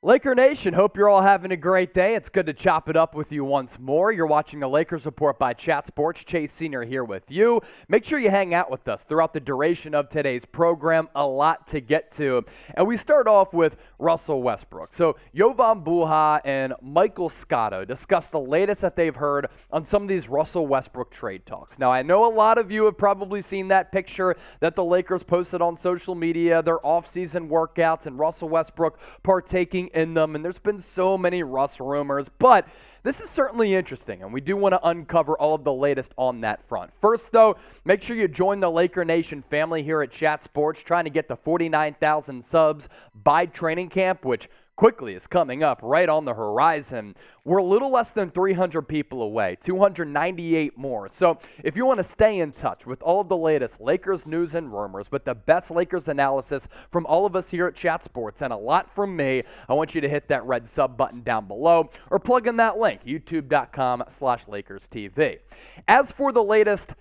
Laker Nation, hope you're all having a great day. It's good to chop it up with you once more. You're watching the Lakers Report by Chat Sports. Chase Senior here with you. Make sure you hang out with us throughout the duration of today's program. A lot to get to. And we start off with Russell Westbrook. So Jovan Buha and Michael Scotto discussed the latest that they've heard on some of these Russell Westbrook trade talks. Now, I know a lot of you have probably seen that picture that the Lakers posted on social media, their offseason workouts, and Russell Westbrook partaking in them, and there's been so many Russ rumors, but this is certainly interesting, and we do want to uncover all of the latest on that front. First, though, make sure you join the Laker Nation family here at Chat Sports, trying to get to 49,000 subs by training camp, which quickly is coming up right on the horizon. We're a little less than 300 people away, 298 more. So if you want to stay in touch with all of the latest Lakers news and rumors, with the best Lakers analysis from all of us here at Chat Sports and a lot from me, I want you to hit that red sub button down below or plug in that link, youtube.com/LakersTV. As for the latest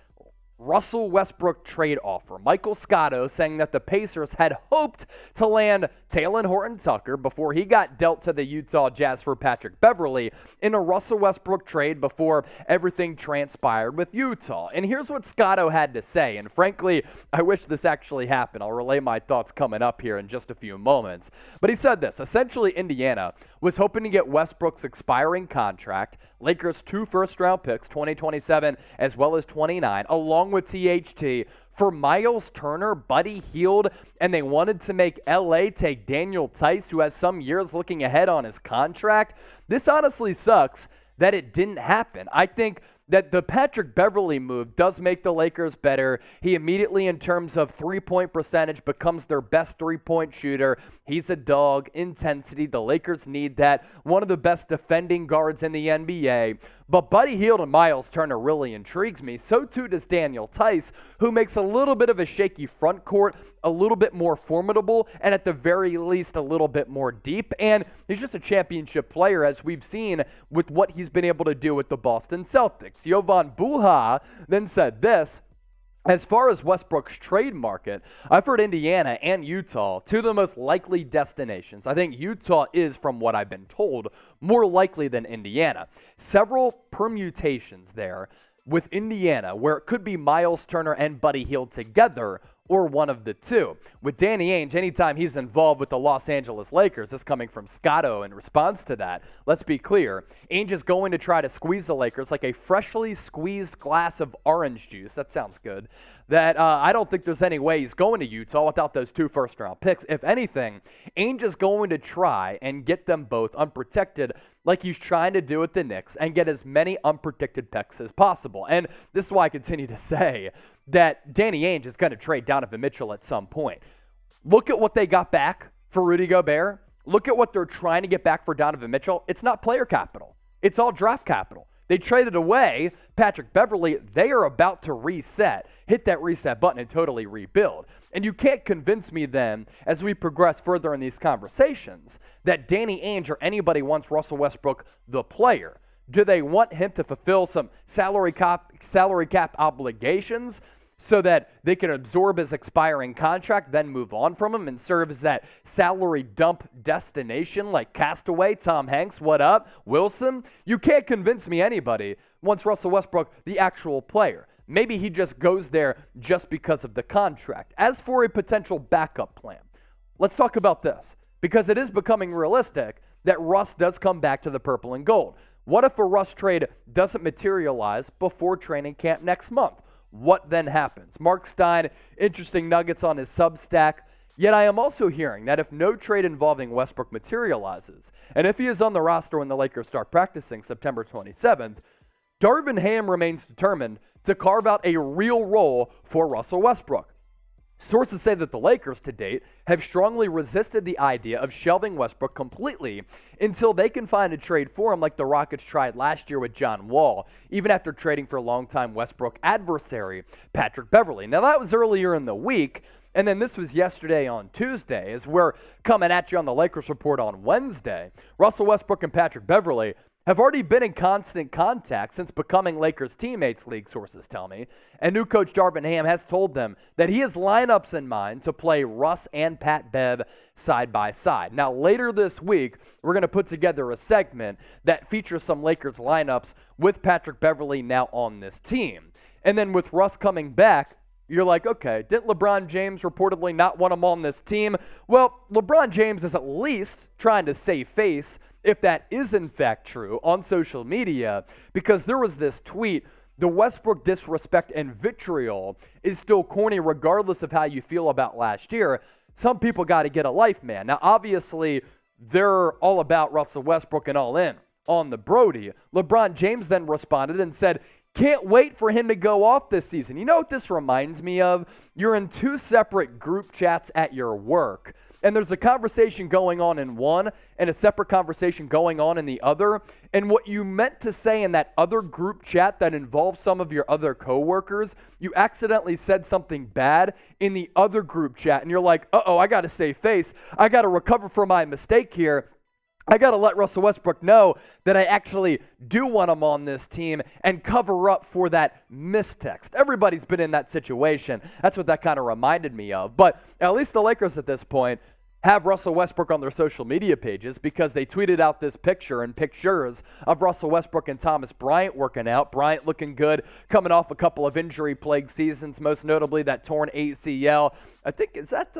Russell Westbrook trade offer, Michael Scotto saying that the Pacers had hoped to land Talen Horton-Tucker before he got dealt to the Utah Jazz for Patrick Beverley in a Russell Westbrook trade before everything transpired with Utah. And here's what Scotto had to say, and frankly, I wish this actually happened. I'll relay my thoughts coming up here in just a few moments. But he said this: essentially, Indiana was hoping to get Westbrook's expiring contract, Lakers' 2 first-round picks, 2027 as well as 29, along with THT, for Myles Turner, Buddy Hield, and they wanted to make LA take Daniel Tice, who has some years looking ahead on his contract. This honestly sucks that it didn't happen. I think that the Patrick Beverley move does make the Lakers better. He immediately, in terms of three-point percentage, becomes their best three-point shooter. He's a dog. Intensity. The Lakers need that. One of the best defending guards in the NBA. But Buddy Hield and Myles Turner really intrigues me. So too does Daniel Tice, who makes a little bit of a shaky front court, a little bit more formidable, and at the very least a little bit more deep. And he's just a championship player, as we've seen with what he's been able to do with the Boston Celtics. Jovan Buha then said this: as far as Westbrook's trade market, I've heard Indiana and Utah, two of the most likely destinations. I think Utah is, from what I've been told, more likely than Indiana. Several permutations there with Indiana, where it could be Myles Turner and Buddy Hield together, or one of the two. With Danny Ainge, anytime he's involved with the Los Angeles Lakers, this coming from Scotto in response to that, let's be clear, Ainge is going to try to squeeze the Lakers like a freshly squeezed glass of orange juice. That sounds good. That I don't think there's any way he's going to Utah without those 2 first-round picks. If anything, Ainge is going to try and get them both unprotected, like he's trying to do with the Knicks, and get as many unprotected picks as possible. And this is why I continue to say that Danny Ainge is going to trade Donovan Mitchell at some point. Look at what they got back for Rudy Gobert. Look at what they're trying to get back for Donovan Mitchell. It's not player capital. It's all draft capital. They traded away Patrick Beverley. They are about to reset, hit that reset button, and totally rebuild. And you can't convince me then, as we progress further in these conversations, that Danny Ainge or anybody wants Russell Westbrook, the player. Do they want him to fulfill some salary cap obligations so that they can absorb his expiring contract, then move on from him and serve as that salary dump destination like Castaway, Tom Hanks, what up, Wilson? You can't convince me anybody wants Russell Westbrook, the actual player. Maybe he just goes there just because of the contract. As for a potential backup plan, let's talk about this, because it is becoming realistic that Russ does come back to the purple and gold. What if a Russ trade doesn't materialize before training camp next month? What then happens? Mark Stein, interesting nuggets on his Substack. Yet I am also hearing that if no trade involving Westbrook materializes, and if he is on the roster when the Lakers start practicing September 27th, Darvin Ham remains determined to carve out a real role for Russell Westbrook. Sources say that the Lakers to date have strongly resisted the idea of shelving Westbrook completely until they can find a trade for him like the Rockets tried last year with John Wall, even after trading for longtime Westbrook adversary Patrick Beverley. Now that was earlier in the week, and then this was yesterday on Tuesday, as we're coming at you on the Lakers Report on Wednesday. Russell Westbrook and Patrick Beverley have already been in constant contact since becoming Lakers teammates, league sources tell me. And new coach Darvin Ham has told them that he has lineups in mind to play Russ and Pat Bev side by side. Now, later this week, we're going to put together a segment that features some Lakers lineups with Patrick Beverley now on this team. And then with Russ coming back, you're like, okay, didn't LeBron James reportedly not want him on this team? Well, LeBron James is at least trying to save face, if that is in fact true, on social media, because there was this tweet, the Westbrook disrespect and vitriol is still corny regardless of how you feel about last year. Some people got to get a life, man. Now, obviously, they're all about Russell Westbrook and all in on the Brody. LeBron James then responded and said, can't wait for him to go off this season. You know what this reminds me of? You're in two separate group chats at your work, and there's a conversation going on in one and a separate conversation going on in the other, and what you meant to say in that other group chat that involves some of your other coworkers, you accidentally said something bad in the other group chat, and you're like, uh-oh, I got to save face. I got to recover from my mistake here. I got to let Russell Westbrook know that I actually do want him on this team and cover up for that mistext. Everybody's been in that situation. That's what that kind of reminded me of. But at least the Lakers at this point have Russell Westbrook on their social media pages because they tweeted out this picture and pictures of Russell Westbrook and Thomas Bryant working out. Bryant looking good, coming off a couple of injury-plagued seasons, most notably that torn ACL. I think, is that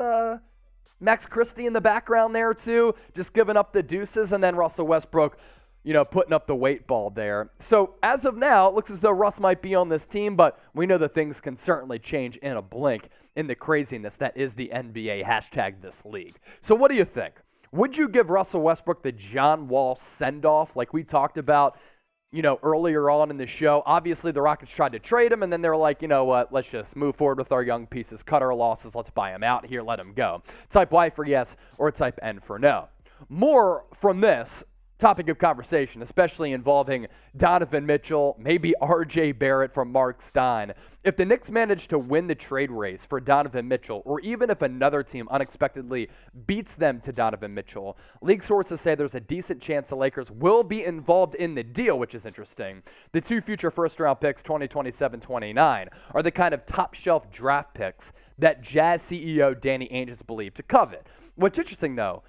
Max Christie in the background there too, just giving up the deuces, and then Russell Westbrook, putting up the weight ball there. So as of now, it looks as though Russ might be on this team, but we know that things can certainly change in a blink in the craziness that is the NBA #ThisLeague. So what do you think? Would you give Russell Westbrook the John Wall send-off like we talked about earlier on in the show? Obviously, the Rockets tried to trade him, and then they were like, you know what, let's just move forward with our young pieces, cut our losses, let's buy him out here, let him go. Type Y for yes, or type N for no. More from this topic of conversation, especially involving Donovan Mitchell, maybe R.J. Barrett from Mark Stein. If the Knicks manage to win the trade race for Donovan Mitchell, or even if another team unexpectedly beats them to Donovan Mitchell, league sources say there's a decent chance the Lakers will be involved in the deal, which is interesting. The two future first-round picks, 2027-29, are the kind of top-shelf draft picks that Jazz CEO Danny Ainge is believed to covet. What's interesting, though,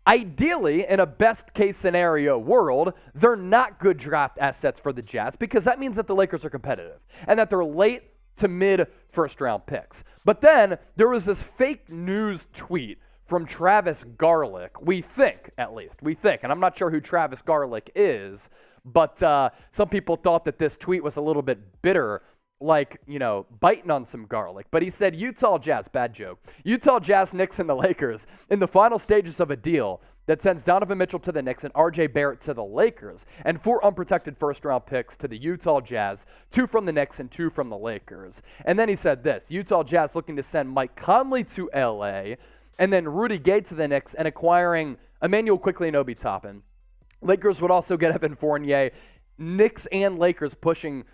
ideally, in a best-case scenario world, they're not good draft assets for the Jazz because that means that the Lakers are competitive and that they're late to mid first-round picks. But then there was this fake news tweet from Travis Garlick, we think, and I'm not sure who Travis Garlick is, but some people thought that this tweet was a little bit bitter, like, biting on some garlic. But he said, Utah Jazz, bad joke, Utah Jazz, Knicks, and the Lakers in the final stages of a deal that sends Donovan Mitchell to the Knicks and R.J. Barrett to the Lakers, and 4 unprotected first-round picks to the Utah Jazz, 2 from the Knicks and 2 from the Lakers. And then he said this, Utah Jazz looking to send Mike Conley to L.A., and then Rudy Gay to the Knicks and acquiring Emmanuel Quickley and Obi Toppin. Lakers would also get Evan Fournier. Knicks and Lakers pushing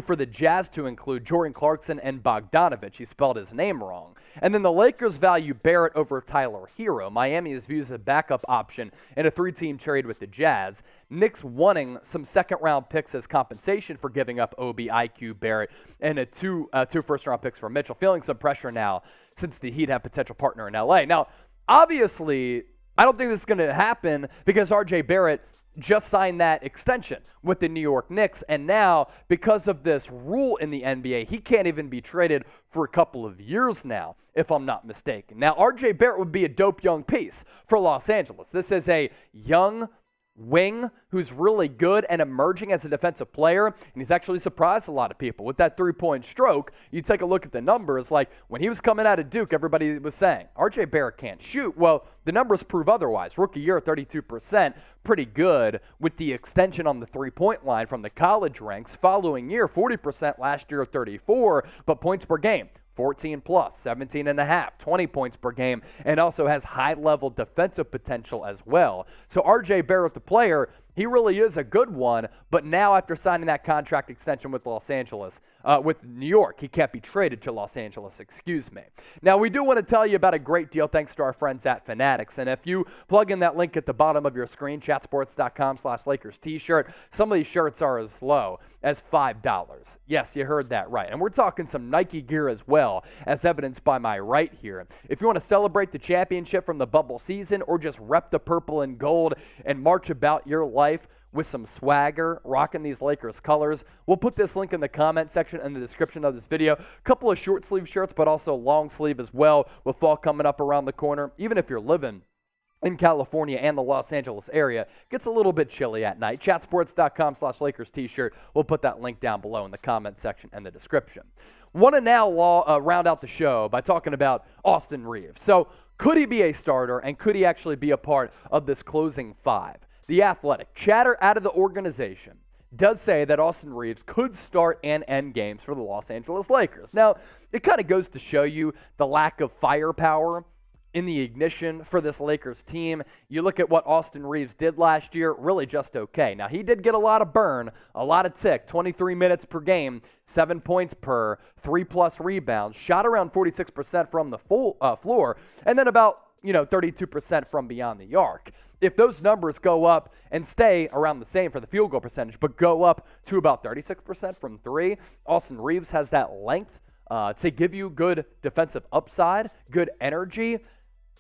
for the Jazz to include Jordan Clarkson and Bogdanovich. He spelled his name wrong. And then the Lakers value Barrett over Tyler Hero. Miami is viewed as a backup option in a 3-team trade with the Jazz. Knicks wanting some second-round picks as compensation for giving up Obi, IQ, Barrett, and two first-round picks for Mitchell. Feeling some pressure now since the Heat have potential partner in L.A. Now, obviously, I don't think this is going to happen because R.J. Barrett just signed that extension with the New York Knicks, and now, because of this rule in the NBA, he can't even be traded for a couple of years now, if I'm not mistaken. Now, R.J. Barrett would be a dope young piece for Los Angeles. This is a young wing who's really good and emerging as a defensive player, and he's actually surprised a lot of people with that three-point stroke. You take a look at the numbers, like when he was coming out of Duke, everybody was saying R.J. Barrett can't shoot. Well, the numbers prove otherwise. Rookie year, 32%, pretty good with the extension on the three-point line from the college ranks. Following year, 40%, last year 34, but points per game, 14 plus, 17 and a half, 20 points per game, and also has high-level defensive potential as well. So R.J. Barrett, the player, he really is a good one, but now after signing that contract extension with Los Angeles, with New York. He can't be traded to Los Angeles, excuse me. Now, we do want to tell you about a great deal thanks to our friends at Fanatics. And if you plug in that link at the bottom of your screen, chatsports.com/Lakers t-shirt, some of these shirts are as low as $5. Yes, you heard that right. And we're talking some Nike gear as well, as evidenced by my right here. If you want to celebrate the championship from the bubble season or just rep the purple and gold and march about your life with some swagger, rocking these Lakers colors, we'll put this link in the comment section and the description of this video. A couple of short sleeve shirts, but also long sleeve as well, with fall coming up around the corner. Even if you're living in California and the Los Angeles area, gets a little bit chilly at night. Chatsports.com/Lakers t-shirt. We'll put that link down below in the comment section and the description. Want to now round out the show by talking about Austin Reaves. So could he be a starter, and could he actually be a part of this closing five? The Athletic, chatter out of the organization, does say that Austin Reaves could start and end games for the Los Angeles Lakers. Now, it kind of goes to show you the lack of firepower in the ignition for this Lakers team. You look at what Austin Reaves did last year, really just okay. Now, he did get a lot of burn, a lot of tick, 23 minutes per game, 7 points per, 3+ rebounds, shot around 46% from the floor, and then about 32% from beyond the arc. If those numbers go up and stay around the same for the field goal percentage, but go up to about 36% from three, Austin Reaves has that length to give you good defensive upside, good energy.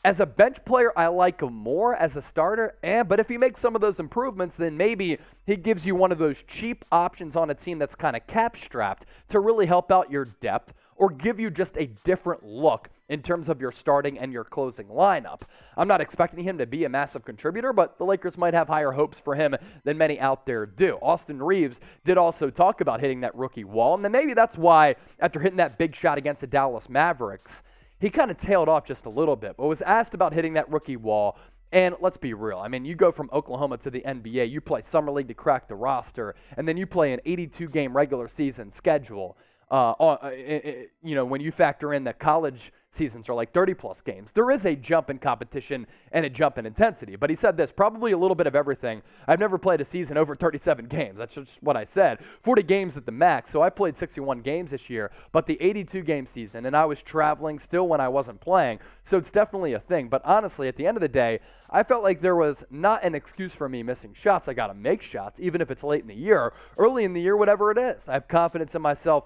As a bench player, I like him more. As a starter, but if he makes some of those improvements, then maybe he gives you one of those cheap options on a team that's kind of cap-strapped to really help out your depth or give you just a different look in terms of your starting and your closing lineup. I'm not expecting him to be a massive contributor, but the Lakers might have higher hopes for him than many out there do. Austin Reaves did also talk about hitting that rookie wall, and then maybe that's why, after hitting that big shot against the Dallas Mavericks, he kind of tailed off just a little bit, but was asked about hitting that rookie wall. And let's be real. I mean, you go from Oklahoma to the NBA, you play Summer League to crack the roster, and then you play an 82-game regular season schedule. When you factor in that college seasons are like 30-plus games, there is a jump in competition and a jump in intensity. But he said this, probably a little bit of everything. I've never played a season over 37 games. That's just what I said. 40 games at the max. So I played 61 games this year, but the 82-game season, and I was traveling still when I wasn't playing. So it's definitely a thing. But honestly, at the end of the day, I felt like there was not an excuse for me missing shots. I got to make shots, even if it's late in the year, early in the year, whatever it is. I have confidence in myself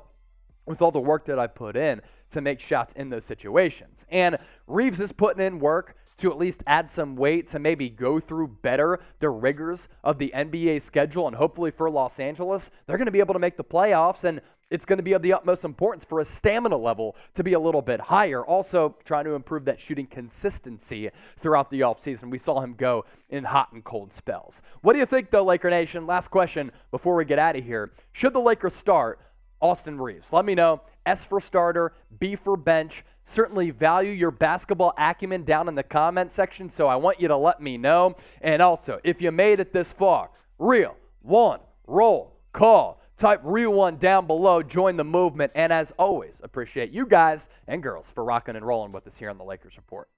with all the work that I put in to make shots in those situations. And Reaves is putting in work to at least add some weight to maybe go through better the rigors of the NBA schedule, and hopefully for Los Angeles, they're going to be able to make the playoffs, and it's going to be of the utmost importance for his stamina level to be a little bit higher. Also, trying to improve that shooting consistency throughout the offseason. We saw him go in hot and cold spells. What do you think, though, Laker Nation? Last question before we get out of here. Should the Lakers start Austin Reaves? Let me know. S for starter, B for bench. Certainly value your basketball acumen down in the comment section, so I want you to let me know. And also, if you made it this far, Real One Roll Call. Type Real One down below. Join the movement. And as always, appreciate you guys and girls for rocking and rolling with us here on the Lakers Report.